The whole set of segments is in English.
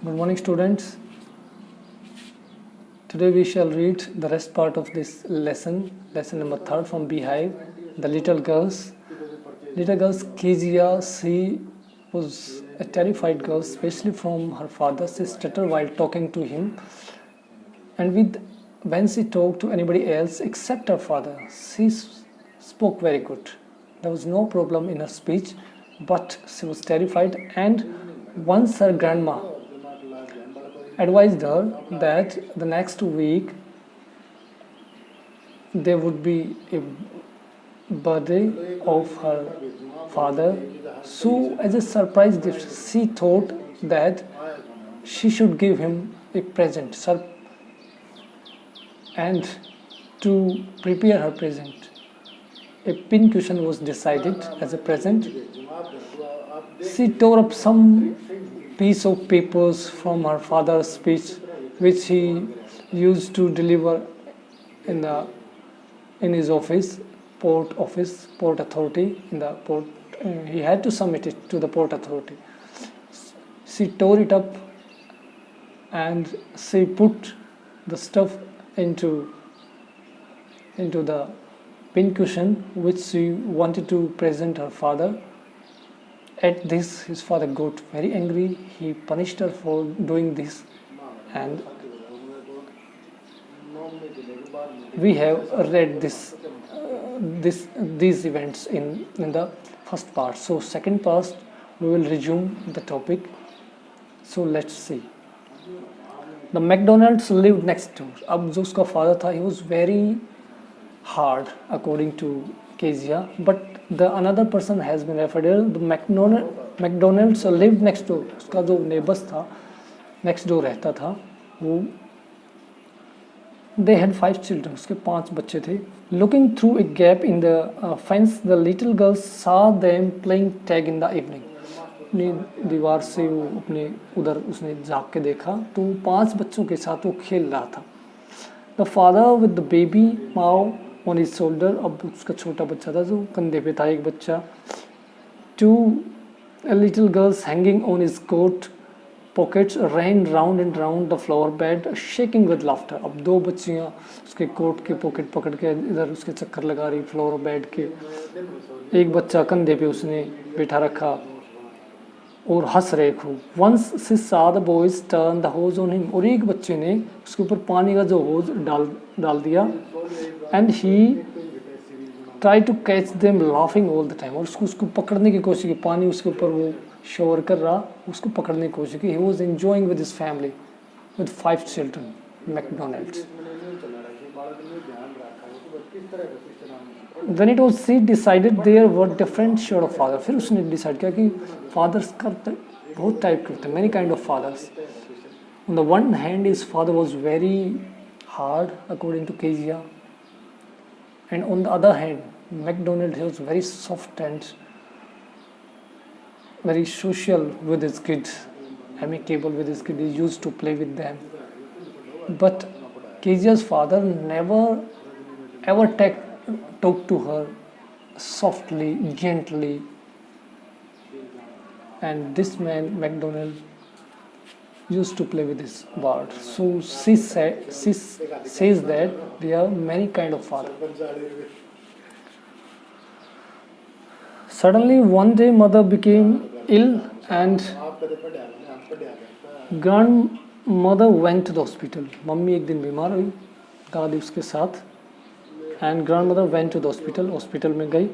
Good morning, students. Today we shall read the rest part of this lesson number 3 from Beehive, the little girls. Little girls Kezia, she was a terrified girl, especially from her father. She stuttered while talking to him, and when she talked to anybody else except her father, she spoke very good. There was no problem in her speech, but she was terrified, and once her grandma advised her that the next week there would be a birthday of her father. So, as a surprise gift, she thought that she should give him a present. And to prepare her present, a pincushion was decided as a present. She tore up some piece of papers from her father's speech, which he used to deliver in his office, port authority. In the port, he had to submit it to the port authority. She tore it up and she put the stuff into the pincushion which she wanted to present her father. At this, his father got very angry. He punished her for doing this, and we have read these events in the first part. So second part we will resume the topic. So let's see. The McDonald's lived next door. अब जो उसका father था, he was very hard according to Kezia, but the another person has been referred here. The McDonald's lived next door. उसका जो neighbors था, next door रहता था, वो they had 5 children. उसके 5 बच्चे थे. Looking through a gap in the fence, the little girl saw them playing tag in the evening. अपनी दीवार से वो अपने उधर उसने झाँक के देखा तो 5 बच्चों के साथ वो खेल रहा था. The father with the baby now on his shoulder, अब उसका छोटा बच्चा था जो कंधे पे था, एक बच्चा. 2 little girls hanging on his coat pockets ran round and round the flower bed shaking with laughter. अब 2 बच्चियाँ उसके कोट के पॉकेट पकड़ के इधर उसके चक्कर लगा रही फ्लोर बेड के. एक बच्चा कंधे पे उसने बैठा रखा और हंस रहे खूब. Once she saw the boys turn the hose on him, और एक बच्चे ने उसके ऊपर पानी का जो होज डाल दिया, and he tried to catch them laughing all the time. और उसको पकड़ने की कोशिश की. पानी उसके ऊपर वो शोर कर रहा, उसको पकड़ने की कोशिश की. He was enjoying with his family with 5 children. McDonald's. Then it was she decided there were different sort of fathers. फिर उसने डिसाइड किया कि fathers का बहुत टाइप के होते हैं, many kind of fathers. On the one hand, his father was very hard according to Kezia, and on the other hand, McDonald was very soft and very social with his kids, amicable with his kids. He used to play with them. But Kezia's father never ever talked to her softly, gently, and this man McDonald used to play with his bird. So she says that there are many kind of fathers. Suddenly one day mother became ill and grandmother went to the hospital. Mummy एक दिन बीमार हुई, दादी उसके साथ, and grandmother went to the hospital में गई.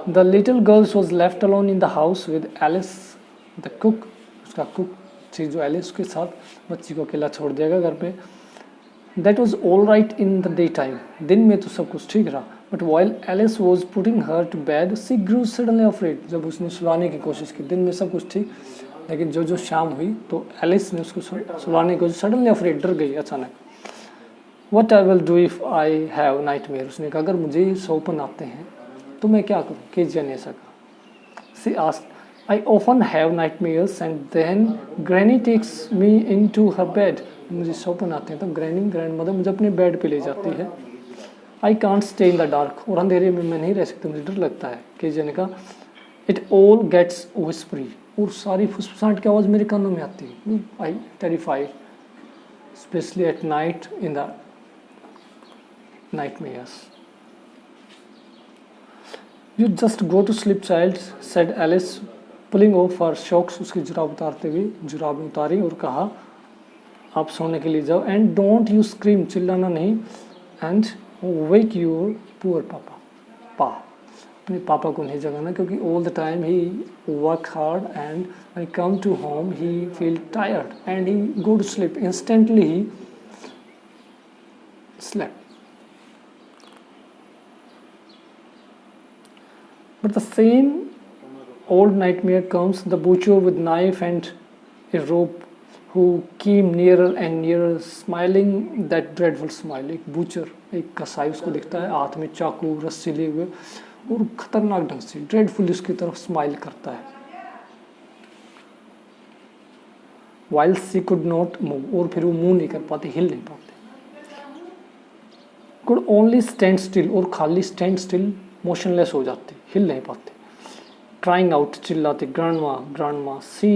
The little girl was left alone in the house with Alice the cook. उसका cook थी जो Alice के साथ, बच्ची को अकेला छोड़ दिया घर पे. That was all right in the daytime. दिन में तो सब कुछ ठीक रहा. But while Alice was putting her to bed, she grew suddenly afraid. जब उसने सुलाने की कोशिश की, दिन में सब कुछ ठीक, लेकिन जो शाम हुई तो Alice ने उसको सुलाने की कोशिश, suddenly afraid, डर गई अचानक. What I will do if I have nightmare? उसने कहा अगर मुझे सपन आते हैं तो मैं क्या करूँ. Kezia ने ऐसा कहा. She asked, I often have nightmares and then Granny takes me into her bed. मुझे सपन आते हैं तो ग्रैंडमदर मुझे अपने बेड पे ले जाती है. I can't stay in the dark. और अंधेरे में मैं नहीं रह सकती, मुझे डर लगता है. Kezia ने कहा, It all gets whispery. और सारी फुसफुसाहट की आवाज़ मेरे कानों में आती है। I terrified specially at night in the nightmares. You just go to sleep child, said Alice, pulling off her socks. उसकी जुराब उतारते हुए जुराबें उतारी और कहा आप सोने के लिए जाओ, and don't you scream, चिल्लाना नहीं, and wake your poor papa. अपने पापा को नहीं जगाना, क्योंकि all the time he work hard and when he come to home he feel tired and he go to sleep. Instantly he slept. But the same old nightmare comes, the butcher with knife and a rope who came nearer and nearer, smiling that dreadful smile. एक butcher, एक कसाई उसको दिखता है हाथ में चाकू रस्सी लिए हुए और खतरनाक ढंग से dreadfully उसकी तरफ स्माइल करता है। While she could not move, और फिर वो मूव नहीं कर पाती, हिल नहीं पाती। Could only stand still, और खाली stand still, मोशनलेस हो जाती, हिल नहीं पाती। Crying out, चिल्लाती, grandma. She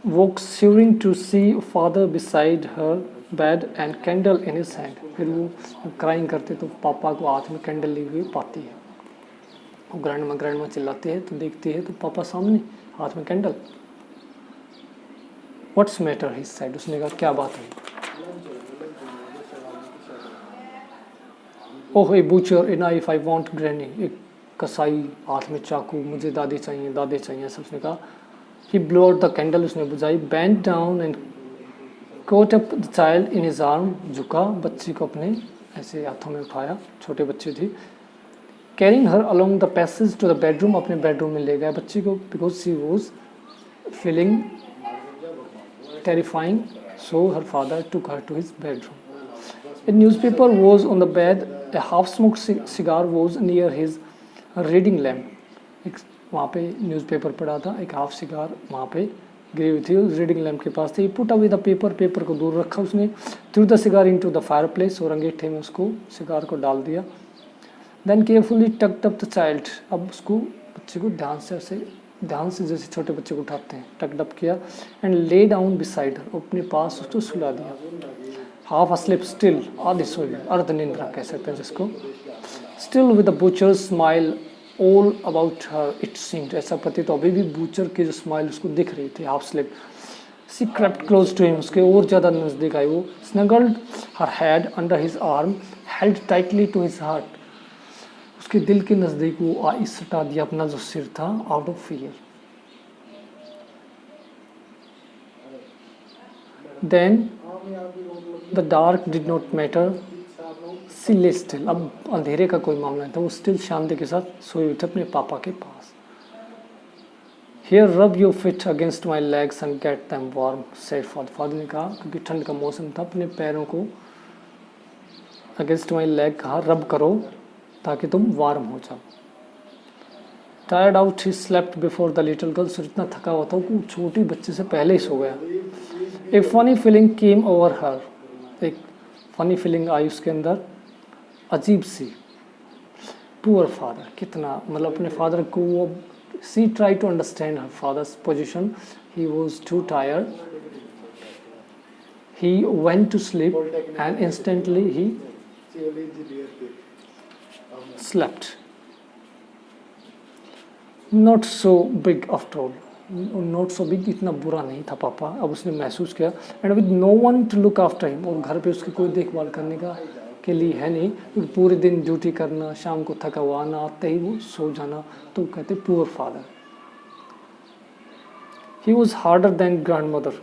woke shivering to see father beside her bed and candle in his hand. फिर वो क्राइंग करते तो पापा को हाथ में कैंडल ली हुई पाती है। वो ग्रैंडमा चिल्लाती है तो देखती है तो पापा सामने हाथ में candle. What's matter? He said. उसने कहा क्या बात है? Oh a butcher a knife I want granny, एक कसाई हाथ में चाकू, मुझे दादी चाहिए सब उसने कहा। He blow out the candle, उसने बुझाई। Bent down and caught up the child in his arm, झुका बच्ची को अपने ऐसे हाथों में उठाया, छोटे बच्चे थी। Carrying her along the passage to the bedroom, अपने बेडरूम में ले गया बच्ची को, because she was feeling terrifying, so her father took her to his bedroom. A newspaper was on the bed. A half-smoked cigar was near his reading lamp. एक वहाँ पे newspaper पड़ा था, एक हाफ सिगार वहाँ पे गिरी हुई थी, रीडिंग लैम्प के पास थी। पुट अवे द पेपर को दूर रखा उसने। Threw the cigar into the fireplace, और अंगीठे में उसको सिगार को डाल दिया। Then carefully tucked up the child, अब उसको बच्चे को ध्यान से जैसे छोटे बच्चे को उठाते हैं टक्ड अप किया। And lay down beside her, अपने पास उसको सुला दिया। हाफ अस्लीप स्टिल, आधी सोई, अर्ध निंद्रा कह सकते हैं जिसको। Still with the butcher smile all about her it seemed, ऐसा प्रतीत तो अभी भी बूचर की जो स्माइल उसको दिख रही थी। Half asleep she crept close to him, उसके और ज़्यादा नज़दीक आई वो। Snuggled her head under his arm, held tightly to his heart, उसके दिल के नज़दीक वो आई सटा दिया अपना जो सिर था, out of fear. Then the dark did not matter, she lay still, अब अंधेरे का कोई मामला नहीं था, वो स्टिल शांति के साथ सोए हुए थे अपने पापा के पास। Here rub your feet against my legs and get them warm, said father ने कहा, क्योंकि ठंड का मौसम था, अपने पैरों को अगेंस्ट माई लेग कहा, रब करो ताकि तुम वार्म हो जाओ। Tired out he slept before the little girl, इतना थका हुआ था वो छोटी बच्चे से पहले ही सो गया। एक फनी फीलिंग केम ओवर हर, एक फनी फीलिंग आई उसके अंदर, अजीब सी। पुअर फादर, कितना मतलब अपने फादर को वो, she try to understand her father's position, he was too tired, he went to sleep and instantly he slept. Not so big after all. Not so big, इतना बुरा नहीं था पापा, अब उसने महसूस किया। And with no one to look after him, और घर पे उसकी कोई देखभाल करने का के लिए है नहीं, क्योंकि पूरे दिन ड्यूटी करना, शाम को थका हुआ आना, आते ही वो सो जाना, तो कहते poor father. He was harder than grandmother.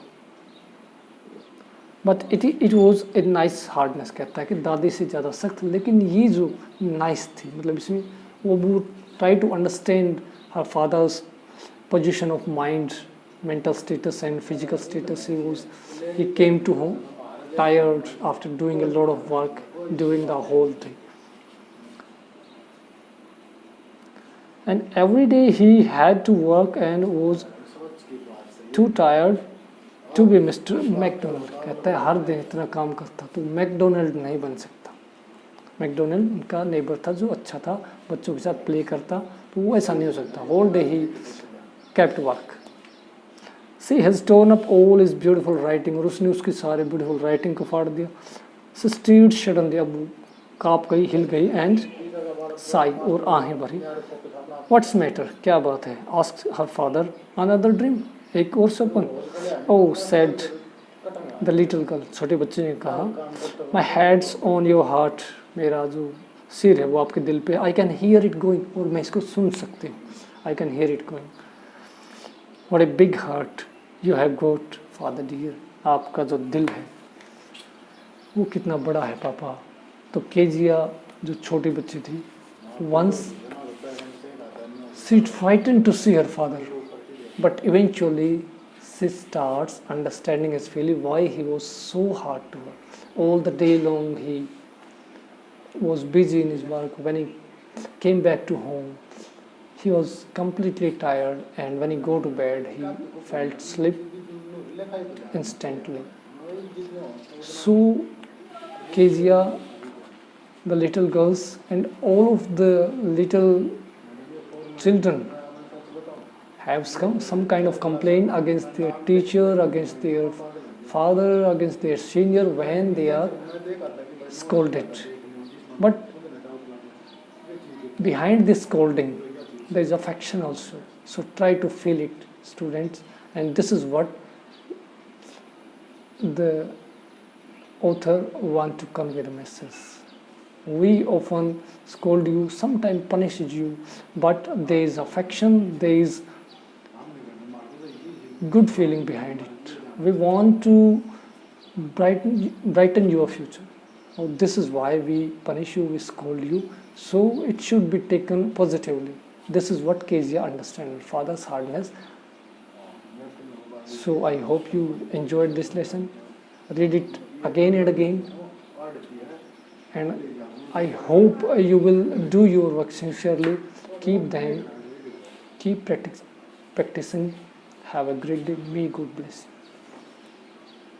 But it was a nice hardness, कहता है कि दादी से ज़्यादा सख्त, लेकिन ये जो नाइस थी, मतलब इसमें वो try to understand her father's position of mind, mental status and physical status. He came to home tired after doing a lot of work during the whole thing, and every day he had to work and was too tired to be Mr McDonald. कहता है हर दिन इतना काम करता तो McDonald नहीं बन सकता। मैकडोनल्ड उनका नेबर था जो अच्छा था, बच्चों के साथ प्ले करता, तो वो ऐसा नहीं हो सकता। Whole day he kept work. She has torn up all his beautiful writing, और उसने उसकी सारे beautiful writing को फाड़ दिया. She stirred suddenly, अब वो काँप गई, हिल गई, and sigh, और आहें भरी. What's matter? क्या बात है? Asked her father. Another dream? एक और सपन? Oh, said the little girl. छोटे बच्चे ने कहा. My head's on your heart. मेरा जो सिर है वो आपके दिल पे. I can hear it going. और मैं इसको सुन सकती हूँ. I can hear it going. What a big heart you have got, father dear. आपका जो दिल है वो कितना बड़ा है पापा. तो केजिया जो छोटी बच्ची थी, once she frightened to see her father, but eventually she starts understanding his feeling, why he was so hard to her. All the day long he was busy in his work. When he came back to home, he was completely tired, and when he go to bed, he felt sleep instantly. So Kezia, the little girls, and all of the little children have some kind of complaint against their teacher, against their father, against their senior when they are scolded. But behind this scolding, there is affection also. So try to feel it, students. And this is what the author want to convey the message. We often scold you, sometimes punishes you, but there is affection, there is good feeling behind it. We want to brighten your future. So this is why we punish you, we scold you. So it should be taken positively. This is what Kezia understands, father's hardness. So I hope you enjoyed this lesson. Read it again and again. And I hope you will do your work sincerely. Keep practicing. Have a great day. May God bless you.